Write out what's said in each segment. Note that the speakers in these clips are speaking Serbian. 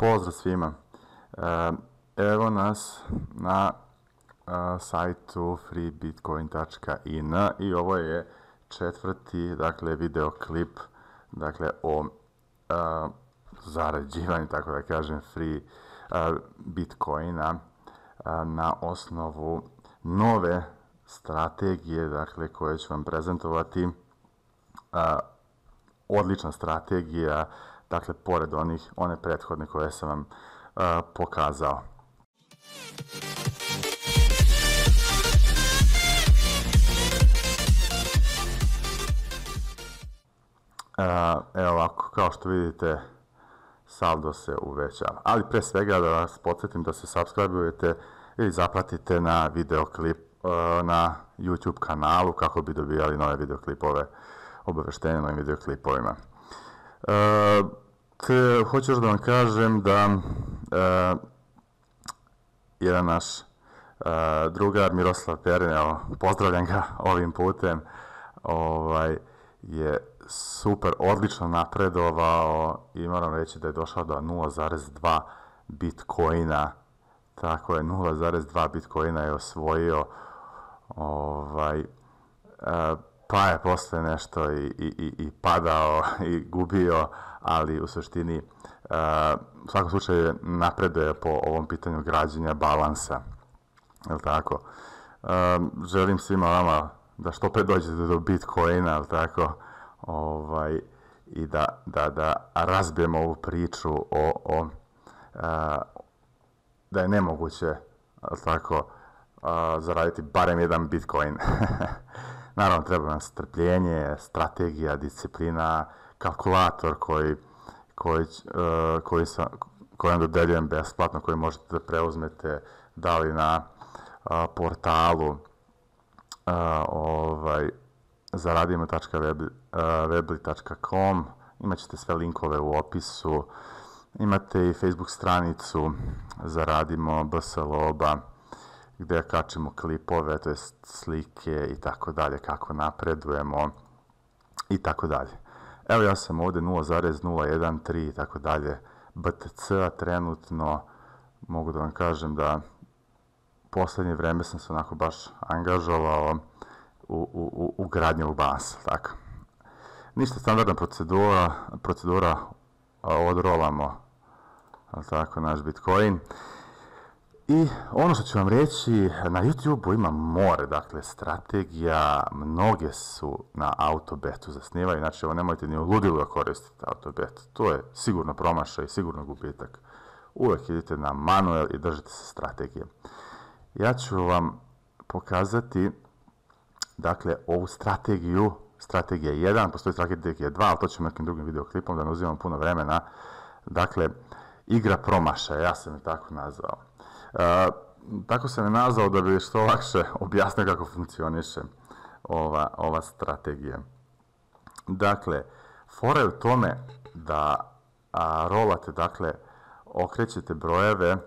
Pozdrav svima. Evo nas na sajtu freebitcoin.in i ovo je četvrti, dakle, videoklip, dakle, o zarađivanju, tako da kažem, free bitcoina na osnovu nove strategije, dakle, koje ću vam prezentovati. Odlična strategija, dakle, pored one prethodne koje sam vam pokazao. Evo ovako, kao što vidite, saldo se uvećava. Ali pre svega da vas podsjetim da se subscribe-ujete ili zapratite na videoklip na YouTube kanalu kako bi dobijali nove videoklipove, obaveštenja novim videoklipovima. Hoću još da vam kažem da jedan naš drugar Miroslav Perin, evo, pozdravljam ga ovim putem, je super, odlično napredovao i moram reći da je došao do 0,2 bitcoina, tako je, 0,2 bitcoina je osvojio, pa je posle nešto i padao i gubio, ali u suštini u svakom slučaju napreduje po ovom pitanju građenja balansa, je li tako? Želim svima vama da što pre dođete do bitcoina, je li tako? I da razbijemo ovu priču da je nemoguće, je li tako, zaraditi barem jedan bitcoin. Naravno, treba nam strpljenje, strategija, disciplina, kalkulator koji vam dodeljujem besplatno, koji možete da preuzmete da li na portalu zaradimo.webly.com. Imat ćete sve linkove u opisu. Imate i Facebook stranicu Zaradimo BSLOBA, gde kačemo klipove, to jest slike i tako dalje, kako napredujemo i tako dalje. Evo, ja sam ovde 0,013 i tako dalje BTC-a trenutno. Mogu da vam kažem da poslednje vreme sam se onako baš angažovao u gradnju ovog balansa, tako. Ništa, standardna procedura, odrolamo, tako, naš Bitcoin. I ono što ću vam reći, na YouTube-u ima more, dakle, strategija, mnoge su na autobetu zasnivaju, znači ovo nemojte ni u ludilu da koristite autobet, to je sigurno promašaj, sigurno gubitak. Uvek idite na manuel i držite se strategije. Ja ću vam pokazati, dakle, ovu strategiju, strategija 1, postoji strategija 2, ali to ću nekim drugim videoklipom da ne uzimam puno vremena. Dakle, igra promašaja, ja sam je tako nazvao. Tako sam je nazvao da bi što lakše objasnio kako funkcioniše ova strategija. Dakle, fora je u tome da rolate, dakle, okrećete brojeve,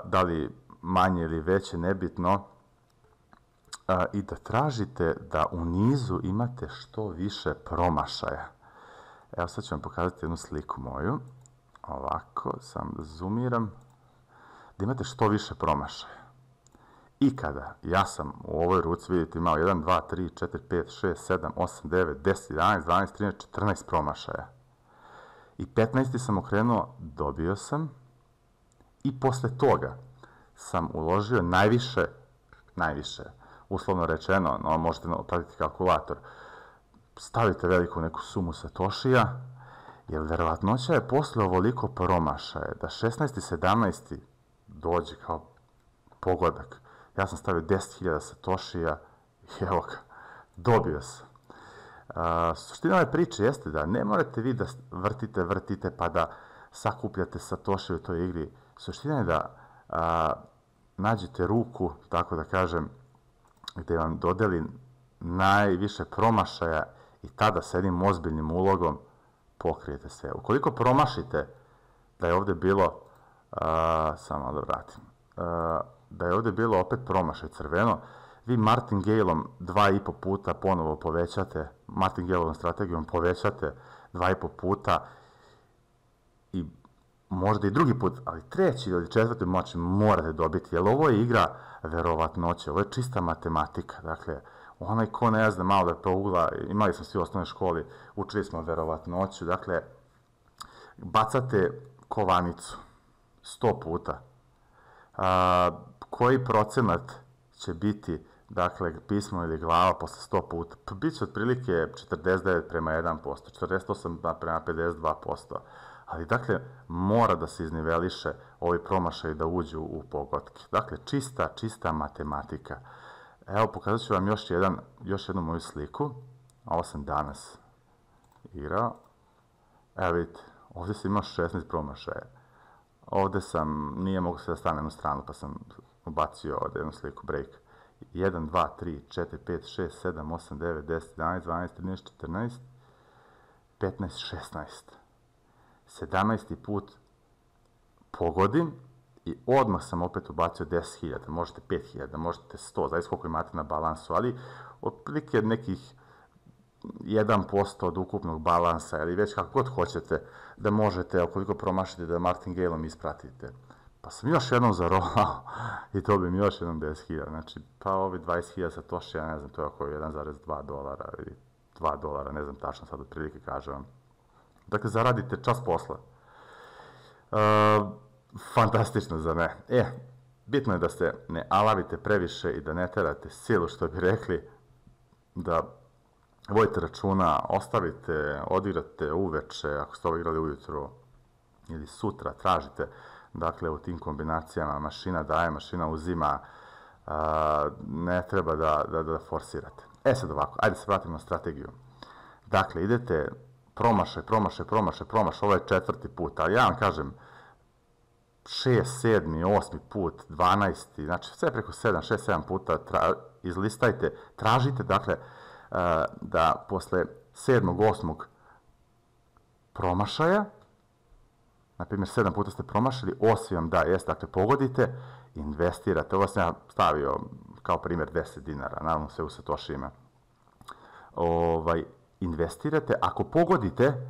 da li manje ili veće, nebitno, i da tražite da u nizu imate što više promašaja. Evo, sad ću vam pokazati jednu sliku moju. Ovako, sam da zoomiram. Da imate što više promašaja. I kada ja sam u ovoj ruci, vidite, imao 1, 2, 3, 4, 5, 6, 7, 8, 9, 10, 11, 12, 13, 14 promašaja. I 15. sam okrenuo, dobio sam. I posle toga sam uložio najviše, uslovno rečeno, no možete pratiti kalkulator, stavite veliku neku sumu satošija, jer verovatnoća je posle ovoliko promašaja da 16. 17. dođe kao pogodak. Ja sam stavio 10.000 satošija i evo ga, dobio sam. Suština ove priče jeste da ne morate vi da vrtite pa da sakupljate satošije u toj igri. Suština je da nađete ruku, tako da kažem, gde vam dodeli najviše promašaja i tada sa jednim ozbiljnim ulogom pokrijete se. Ukoliko promašite da je ovde bilo, samo da vratim, da je ovde bilo opet promašaj crveno, vi martingaleom 2,5 puta ponovo povećate, martingaleovom strategijom povećate 2,5 puta i možda i drugi put, ali treći ili četvrti moć morate dobiti, jer ovo je igra verovatnoće, ovo je čista matematika, dakle, onaj ko ne zna malo da prougla, imali smo svi u osnovnoj školi, učili smo verovatnoću, dakle, bacate kovanicu 100 puta, koji procenat će biti, dakle, pismo ili glava posle 100 puta? Pa bit će otprilike 49:1%, 48:52%, ali, dakle, mora da se izniveliše ovi promašaj da uđu u pogodke. Dakle, čista matematika. Evo, pokazat ću vam još jednu moju sliku. Ovo sam danas igrao. Evo vidite, ovdje sam imao 16 promašaja. Ovdje nije mogu se da stanem na stranu, pa sam ubacio ovdje jednu sliku, break. 1, 2, 3, 4, 5, 6, 7, 8, 9, 10, 11, 12, 13, 14, 15, 16. 17. put pogodim i odmah sam opet ubacio 10.000, možete 5.000, možete 100, zavisno koliko imate na balansu, ali otprilike nekih 1% od ukupnog balansa, ili već kako god hoćete da možete, ukoliko promašite, da martingaleom ispratite. Pa sam još jednom zarolao i dobijem još jednom 10.000, znači pa ovi 20.000 satoshi, ja ne znam, to je oko $1,2 ili $2, ne znam tačno sad otprilike kažem vam. Dakle, zaradite čas posla. Fantastično, zar ne? Bitno je da se ne alavite previše i da ne terate silu, što bi rekli, da vodite računa, ostavite, odigrate uveče, ako ste ovo igrali ujutro ili sutra, tražite, dakle, u tim kombinacijama mašina daje, mašina uzima, ne treba da forsirate. Sad ovako, ajde se vratimo na strategiju. Dakle, idete promašaj, ovo je 4. put, ali ja vam kažem 6, 7, 8 put, 12, znači sve preko 7, 6, 7 puta izlistajte, tražite, dakle, da posle 7, 8 promašaja, na primjer 7 puta ste promašili, 8 vam da, dakle, pogodite, investirate, ovo sam ja stavio kao primjer $10, naravno sve u satoshijima, investirate, ako pogodite,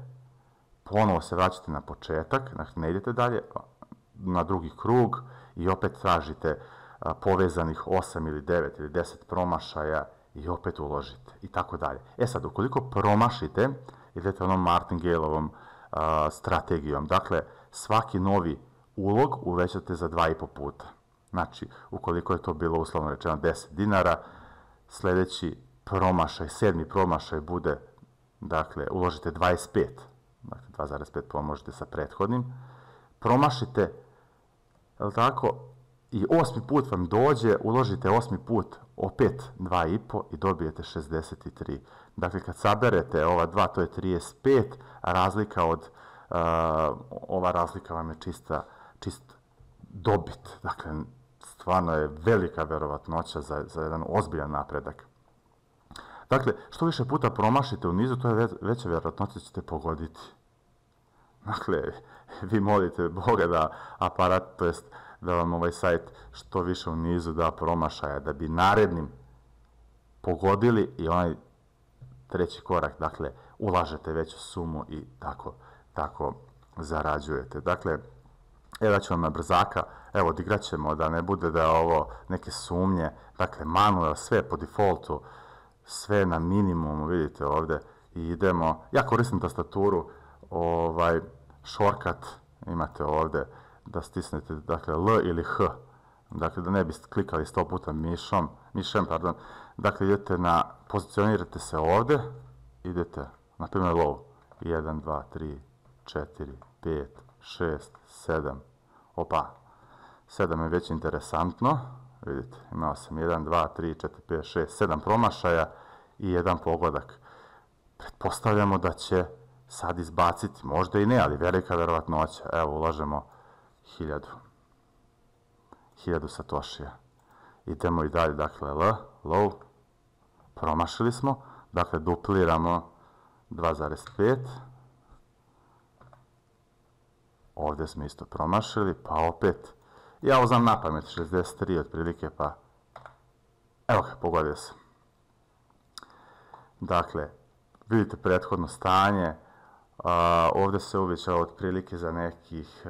ponovo se vraćate na početak, znači ne idete dalje, na drugi krug i opet tražite povezanih 8 ili 9 ili 10 promašaja i opet uložite i tako dalje. Sad, ukoliko promašite, idete onom martingaleovom strategijom, dakle, svaki novi ulog uvećate za 2,5 puta. Znači, ukoliko je to bilo uslovno rečeno $10, sljedeći promašaj, 7. promašaj bude, dakle, uložite 25, dakle 2,5 pomnožite sa prethodnim, promašite, je li tako, i 8. put vam dođe, uložite 8. put opet 2,5 i dobijete 63. Dakle, kad saberete ova dva, to je 35, a razlika ova razlika vam je čist dobit. Dakle, stvarno je velika verovatnoća za jedan ozbiljan napredak. Dakle, što više puta promašite u nizu, to je veća verovatnoća da ćete pogoditi. Dakle, vi molite Boga da aparat, to jest da vam ovaj sajt što više u nizu da promašaja, da bi narednim pogodili i onaj treći korak, dakle, ulažete veću sumu i tako zarađujete. Dakle, evo ću vam na brzaka, evo odigrat ćemo da ne bude da je ovo neke sumnje, dakle, manuel, sve po defaultu, sve na minimumu, vidite ovdje, i idemo, ja koristim tastaturu, shortcut imate ovdje, da stisnete, dakle, L ili H, dakle, da ne biste klikali 100 puta mišem, dakle, idete pozicionirate se ovdje, idete, na primjer, low, 1, 2, 3, 4, 5, 6, 7, opa, 7 je već interesantno, vidite, imao sam 1, 2, 3, 4, 5, 6, 7 promašaja i 1 pogodak. Pretpostavljamo da će sad izbaciti, možda i ne, ali velika verovatnoća. Evo, ulažemo 1000 satoshija. Idemo i dalje, dakle, low, promašili smo, dakle, dupliramo 2,5, ovdje smo isto promašili, pa opet, ja ovo znam na pamet, 63 otprilike, pa, evo ga, pogodio sam. Dakle, vidite prethodno stanje, Ovdje se uvećao otprilike za nekih,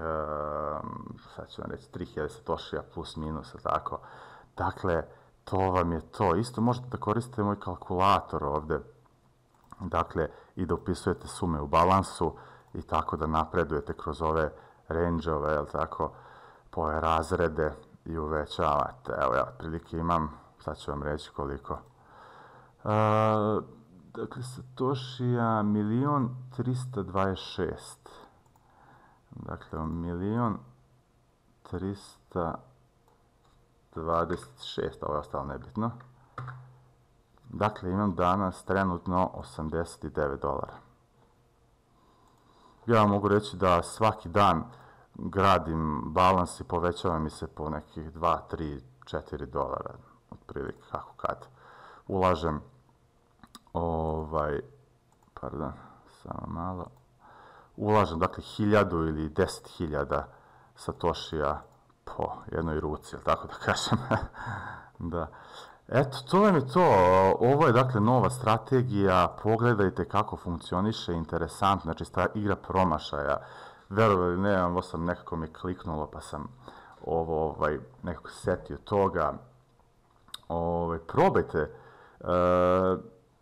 sad ću vam reći, 3000 satoshija plus minus, tako. Dakle, to vam je to. Isto možete da koristite moj kalkulator ovdje, dakle, i da upisujete sume u balansu i tako da napredujete kroz ove range-ove, jel tako, po ove razrede i uvećavate. Evo, ja otprilike imam, sad ću vam reći koliko. Dakle, satoshija 1.326.000. Dakle, 1.326.000, ovo je ostalo nebitno. Dakle, imam danas trenutno $89. Ja vam mogu reći da svaki dan gradim balans i povećava mi se po nekih 2, 3, $4, otprilike kako kad. Ulažem samo malo. Ulažem, dakle, 1000 ili 10.000 satoshija po jednoj ruci, tako da kažem. Da. Eto, to vam je to. Ovo je, dakle, nova strategija. Pogledajte kako funkcioniše, interesantno. Znači, igra promašaja. Verovali ili ne, ovo sam nekako mi kliknulo, pa sam nekako setio toga. Probajte.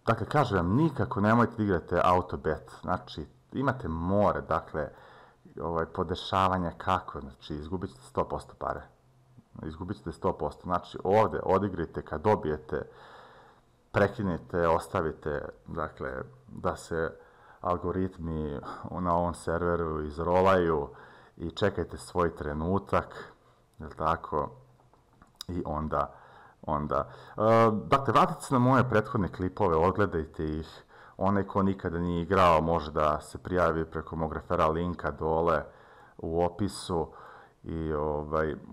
Dakle, kažem vam, nikako nemojte da igrate autobet. Znači, imate more, dakle, podešavanja kako, znači, izgubit ćete 100% pare. Izgubit ćete 100%. Znači, ovdje odigrite, kad dobijete, prekinite, ostavite, dakle, da se algoritmi na ovom serveru izrolaju i čekajte svoj trenutak, jel tako, i onda, dakle, vratite se na moje prethodne klipove, odgledajte ih. Onaj ko nikada nije igrao može da se prijavi preko mog referral linka dole u opisu i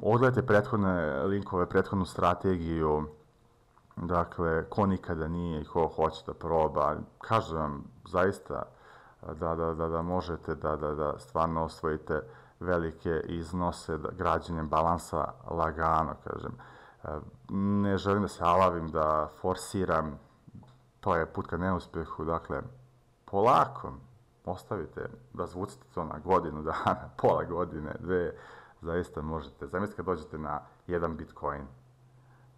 odgledajte prethodne linkove, prethodnu strategiju. Dakle, ko nikada nije i ko hoće da proba, kažem vam zaista da možete da stvarno osvojite velike iznose građenjem balansa lagano, kažem. Ne želim da se alavim, da forsiram, to je put ka neuspehu, dakle, polako, ostavite, razvucite to na godinu dana, pola godine, 2, zaista možete. Zamislite kad dođete na 1 Bitcoin,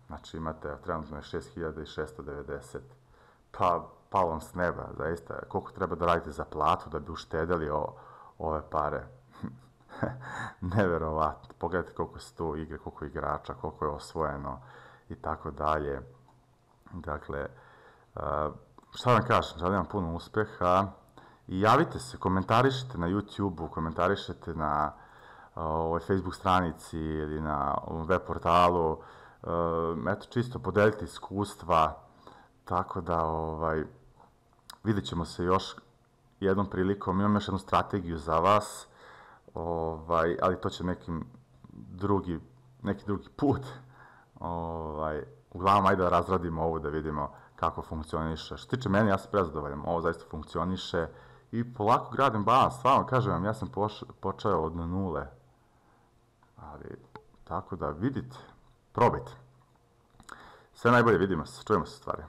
znači imate, trenutno je 6.690, pa palom s neba, zaista, koliko treba da radite za platu da bi uštedeli ove pare. Neverovatno, pogledajte koliko se tu igre, koliko igrača, koliko je osvojeno i tako dalje. Dakle, šta vam kažem, želim vam puno uspeha i javite se, komentarišite na YouTube-u, komentarišite na ovoj Facebook stranici ili na web portalu, eto, čisto podelite iskustva, tako da vidjet ćemo se još jednom prilikom. Imam još jednu strategiju za vas, ali to će neki drugi put. Uglavnom, ajde da razradimo ovo, da vidimo kako funkcioniše. Što tiče mene, ja sam prezadovoljan, ovo zaista funkcioniše i polako gradim balans. Stvarno, kažem vam, ja sam počeo od nule, ali tako da vidite, probajte. Sve najbolje, vidimo se, čujemo se stvari.